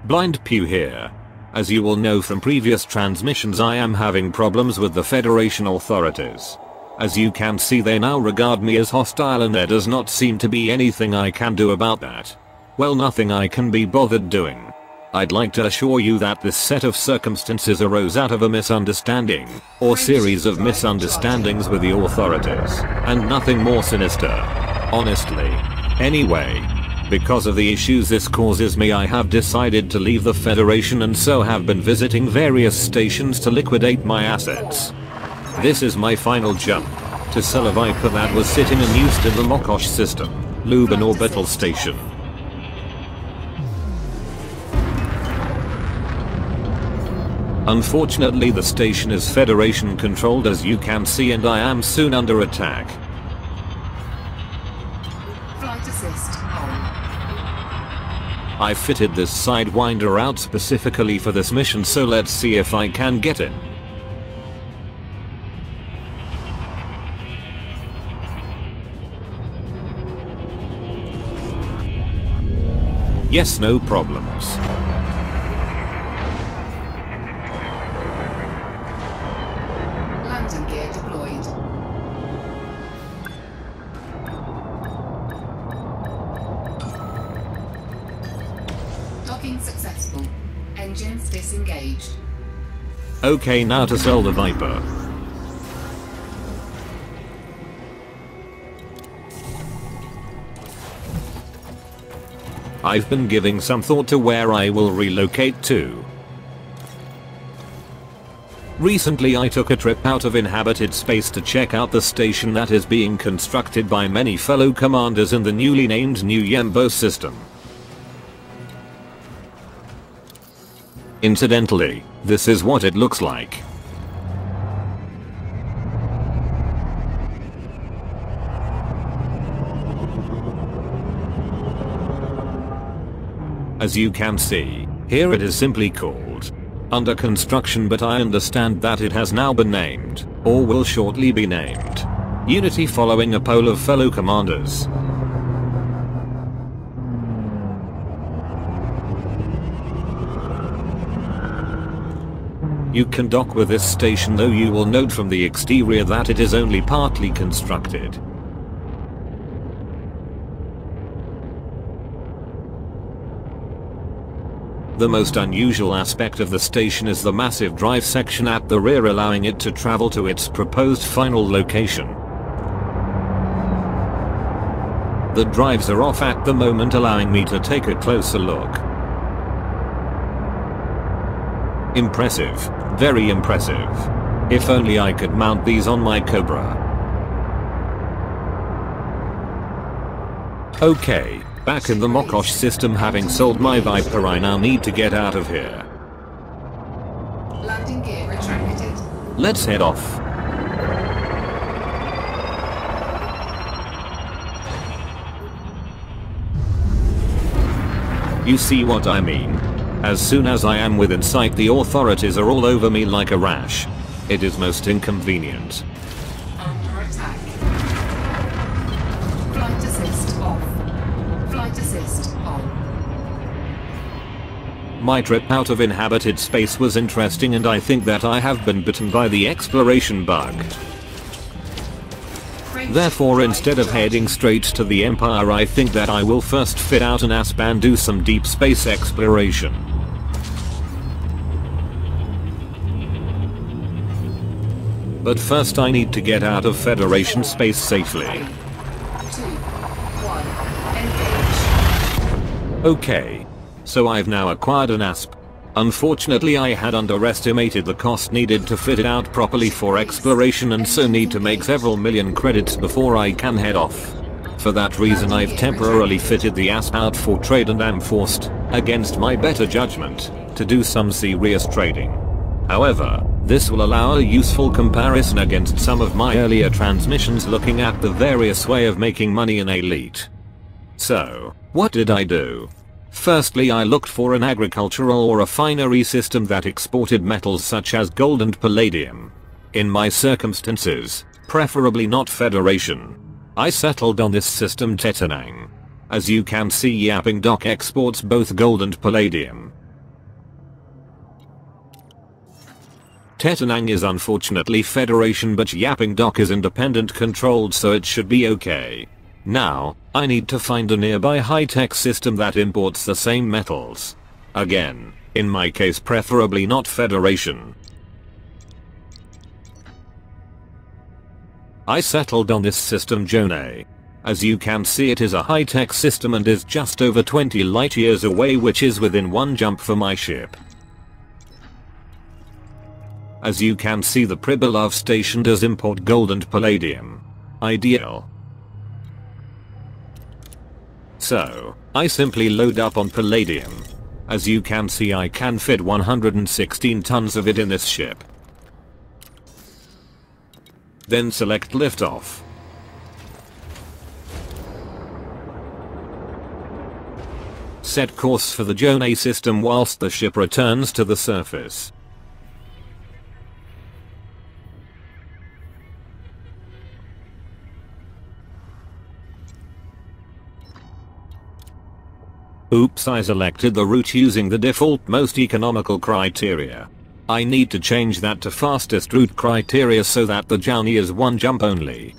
Blind Pew here. As you will know from previous transmissions, I am having problems with the Federation authorities. As you can see, they now regard me as hostile and there does not seem to be anything I can do about that. Well, nothing I can be bothered doing. I'd like to assure you that this set of circumstances arose out of a misunderstanding, or series of misunderstandings with the authorities, and nothing more sinister. Honestly. Anyway, because of the issues this causes me, I have decided to leave the Federation and so have been visiting various stations to liquidate my assets. This is my final jump, to sell a Viper that was sitting unused in the Mokosh system, Lubin Orbital Station. Unfortunately, the station is Federation controlled, as you can see, and I am soon under attack. Flight assist on. I fitted this Sidewinder out specifically for this mission, so let's see if I can get it. Yes, no problems. Landing gear deployed. Docking successful. Engines disengaged. Okay, now to sell the Viper. I've been giving some thought to where I will relocate to. Recently I took a trip out of inhabited space to check out the station that is being constructed by many fellow commanders in the newly named New Yembo system. Incidentally, this is what it looks like. As you can see, here it is simply called under construction, but I understand that it has now been named, or will shortly be named, Unity, following a poll of fellow commanders. You can dock with this station, though you will note from the exterior that it is only partly constructed. The most unusual aspect of the station is the massive drive section at the rear, allowing it to travel to its proposed final location. The drives are off at the moment, allowing me to take a closer look. Impressive. Very impressive. If only I could mount these on my Cobra. Okay. Back in the Mokosh system, having sold my Viper, I now need to get out of here. Landing gear retracted. Let's head off. You see what I mean? As soon as I am within sight, the authorities are all over me like a rash. It is most inconvenient. Under attack. Flight assist off. Flight assist on. My trip out of inhabited space was interesting, and I think that I have been bitten by the exploration bug. Therefore, instead of heading straight to the Empire, I think that I will first fit out an ASP and do some deep space exploration. But first I need to get out of Federation space safely. 2, 1, engage. Okay. So I've now acquired an ASP. Unfortunately, I had underestimated the cost needed to fit it out properly for exploration, and so need to make several million credits before I can head off. For that reason, I've temporarily fitted the ASP out for trade and am forced, against my better judgment, to do some serious trading. However, this will allow a useful comparison against some of my earlier transmissions, looking at the various way of making money in Elite. So, what did I do? Firstly, I looked for an agricultural or refinery system that exported metals such as gold and palladium. In my circumstances, preferably not Federation, I settled on this system, Tetanang. As you can see, Yapping Dock exports both gold and palladium. Tetanang is unfortunately Federation, but Yapping Dock is independent controlled, so it should be okay. Now, I need to find a nearby high-tech system that imports the same metals. Again, in my case preferably not Federation. I settled on this system Jonah. As you can see, it is a high-tech system and is just over 20 light years away, which is within one jump for my ship. As you can see, the Pribilov station does import gold and palladium. Ideal. So, I simply load up on palladium. As you can see, I can fit 116 tons of it in this ship. Then select liftoff. Set course for the Jonah system whilst the ship returns to the surface. Oops, I selected the route using the default most economical criteria. I need to change that to fastest route criteria so that the journey is one jump only.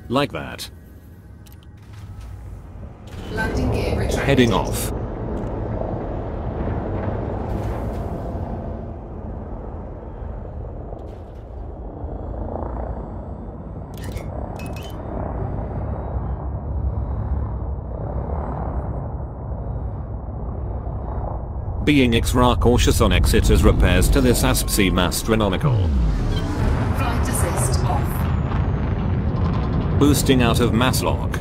Like that. Landing gear retracted. Heading off. Being extra cautious on exit as repairs to this asp seem astronomical. Flight assist off. Boosting out of mass lock.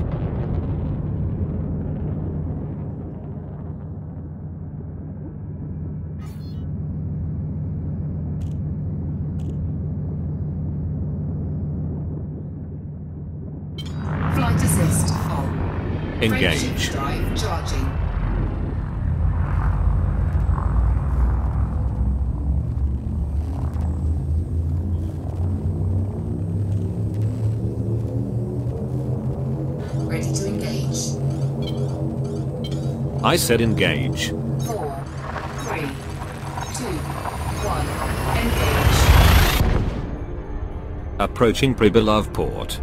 Flight assist on. Engage. Frameshift drive charging. Ready to engage. I said engage. 4, 3, 2, 1. Engage. Approaching Pribilov port.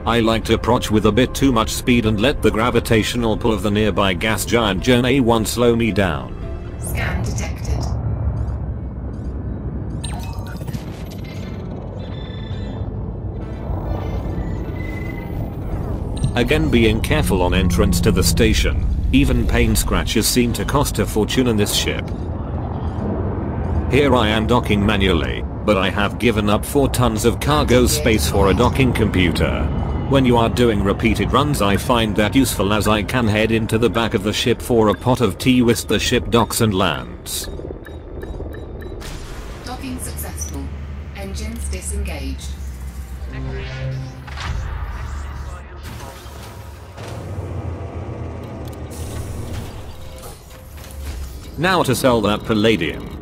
I like to approach with a bit too much speed and let the gravitational pull of the nearby gas giant Jonah 1 slow me down. Scan detected. Again, being careful on entrance to the station. Even paint scratches seem to cost a fortune in this ship. Here I am docking manually, but I have given up 4 tons of cargo space for a docking computer. When you are doing repeated runs, I find that useful, as I can head into the back of the ship for a pot of tea whilst the ship docks and lands. Docking successful. Engines disengaged. Now to sell that palladium.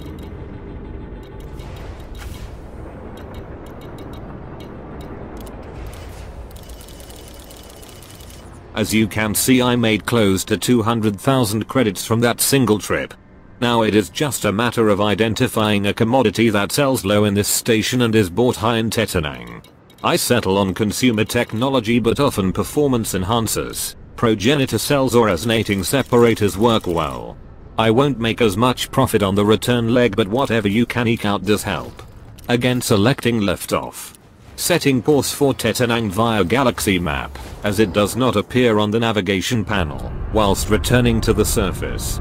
As you can see, I made close to 200,000 credits from that single trip. Now it is just a matter of identifying a commodity that sells low in this station and is bought high in Tetanang. I settle on consumer technology, but often performance enhancers, progenitor cells or resonating separators work well. I won't make as much profit on the return leg, but whatever you can eke out does help. Again, selecting liftoff. Setting course for Tetanang via galaxy map, as it does not appear on the navigation panel, whilst returning to the surface.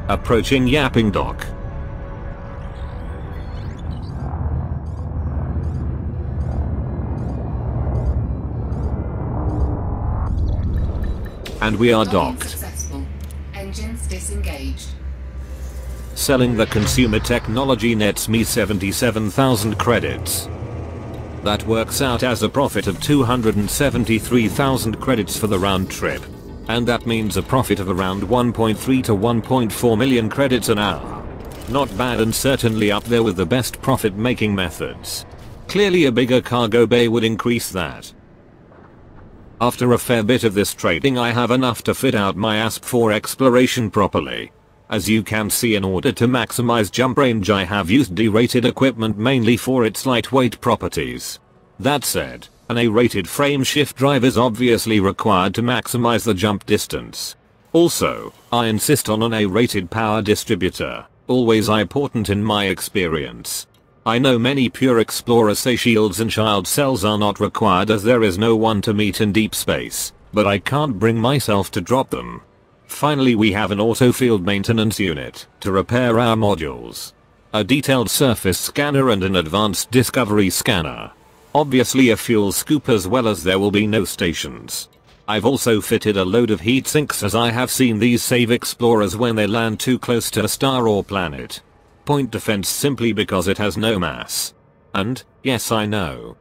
Approaching Yapping Dock. And we are Docking docked. successful. Engines disengaged. Selling the consumer technology nets me 77,000 credits. That works out as a profit of 273,000 credits for the round trip. And that means a profit of around 1.3 to 1.4 million credits an hour. Not bad, and certainly up there with the best profit making methods. Clearly a bigger cargo bay would increase that. After a fair bit of this trading I have enough to fit out my ASP for exploration properly. As you can see, in order to maximize jump range I have used D-rated equipment mainly for its lightweight properties. That said, an A-rated frame shift drive is obviously required to maximize the jump distance. Also, I insist on an A-rated power distributor, always important in my experience. I know many pure explorers say shields and child cells are not required as there is no one to meet in deep space, but I can't bring myself to drop them. Finally, we have an auto field maintenance unit to repair our modules, a detailed surface scanner and an advanced discovery scanner. Obviously a fuel scoop, as well as there will be no stations. I've also fitted a load of heat sinks, as I have seen these save explorers when they land too close to a star or planet. Point defense simply because it has no mass. And, yes, I know.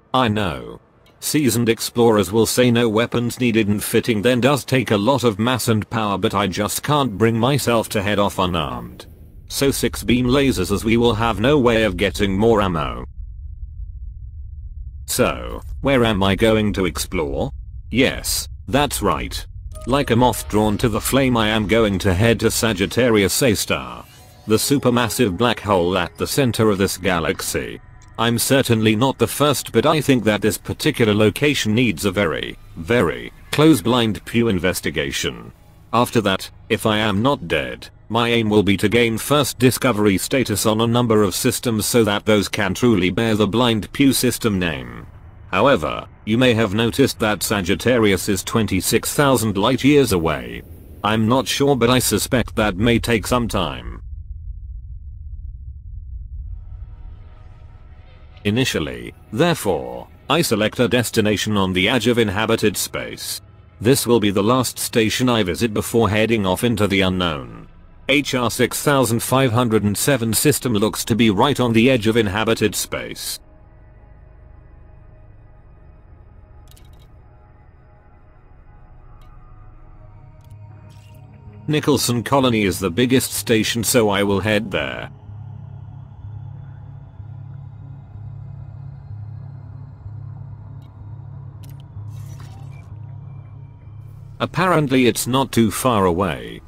Seasoned explorers will say no weapons needed, and fitting then does take a lot of mass and power, but I just can't bring myself to head off unarmed. So 6 beam lasers, as we will have no way of getting more ammo. So, where am I going to explore? Yes, that's right. Like a moth drawn to the flame, I am going to head to Sagittarius A star, the supermassive black hole at the center of this galaxy. I'm certainly not the first, but I think that this particular location needs a very, very close blind pew investigation. After that, if I am not dead, my aim will be to gain first discovery status on a number of systems so that those can truly bear the blind pew system name. However, you may have noticed that Sagittarius is 26,000 light years away. I'm not sure, but I suspect that may take some time. Initially, therefore, I select a destination on the edge of inhabited space. This will be the last station I visit before heading off into the unknown. HR 6507 system looks to be right on the edge of inhabited space. Nicholson Colony is the biggest station, so I will head there. Apparently it's not too far away.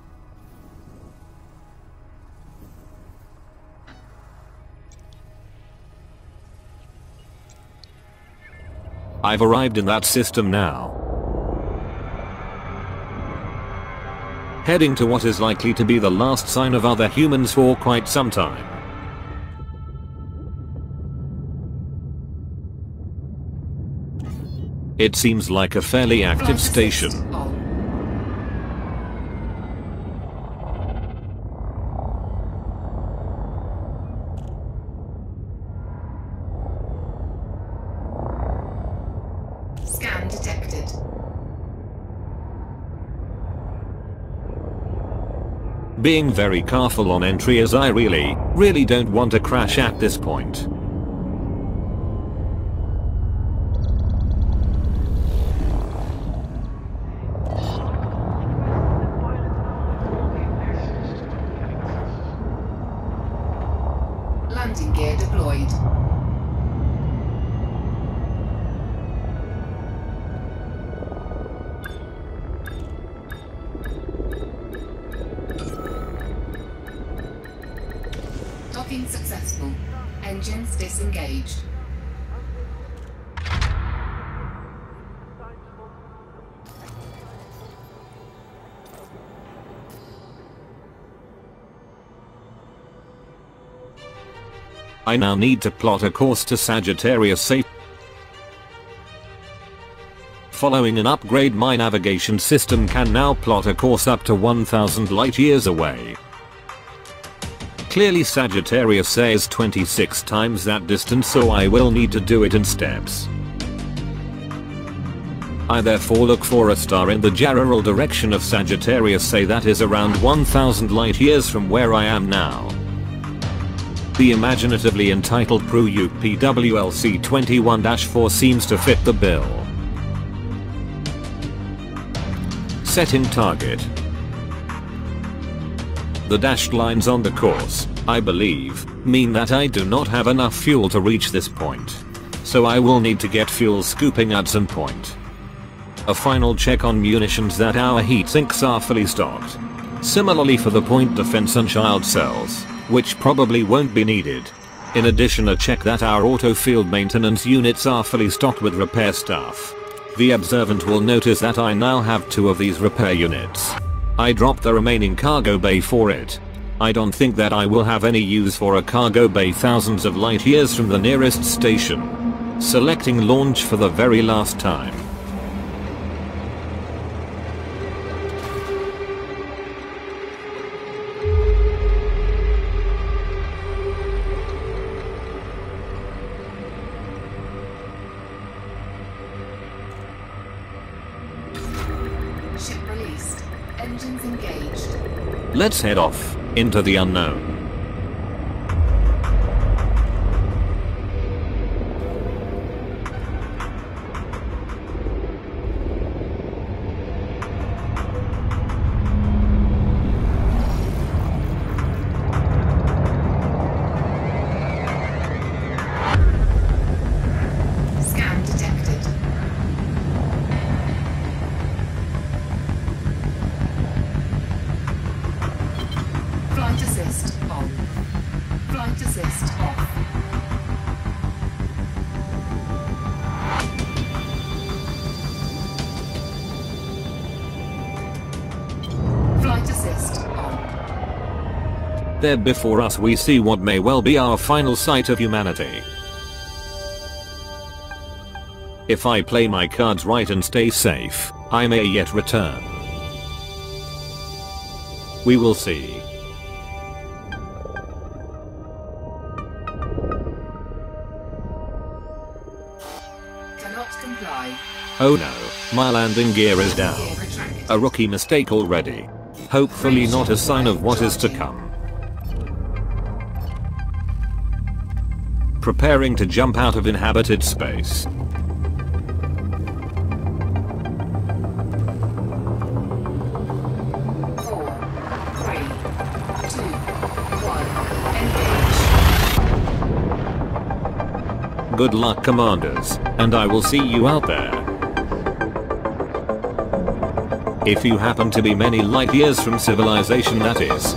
I've arrived in that system now. Heading to what is likely to be the last sign of other humans for quite some time. It seems like a fairly active station. Scan detected. Being very careful on entry, as I really don't want to crash at this point. Landing gear deployed. Docking successful. Engines disengaged. I now need to plot a course to Sagittarius A. Following an upgrade, my navigation system can now plot a course up to 1000 light years away. Clearly Sagittarius A is 26 times that distance, so I will need to do it in steps. I therefore look for a star in the general direction of Sagittarius A that is around 1000 light years from where I am now. The imaginatively entitled PRU-UPWLC 21-4 seems to fit the bill. Setting target. The dashed lines on the course, I believe, mean that I do not have enough fuel to reach this point. So I will need to get fuel scooping at some point. A final check on munitions that our heat sinks are fully stocked. Similarly for the point defense and child cells, which probably won't be needed. In addition, a check that our auto field maintenance units are fully stocked with repair stuff. The observant will notice that I now have 2 of these repair units. I dropped the remaining cargo bay for it. I don't think that I will have any use for a cargo bay thousands of light years from the nearest station. Selecting launch for the very last time. Ship released. Engines engaged. Let's head off into the unknown. Scan detected. Flight assist on. Flight assist off. Flight assist on. There before us we see what may well be our final sight of humanity. If I play my cards right and stay safe, I may yet return. We will see. Cannot comply. Oh no, my landing gear is down. Gear retracted. A rookie mistake already. Hopefully not a sign of what is to come. Preparing to jump out of inhabited space. 4, 3, 2, 1. Engage. Good luck, commanders, and I will see you out there. If you happen to be many light years from civilization, that is.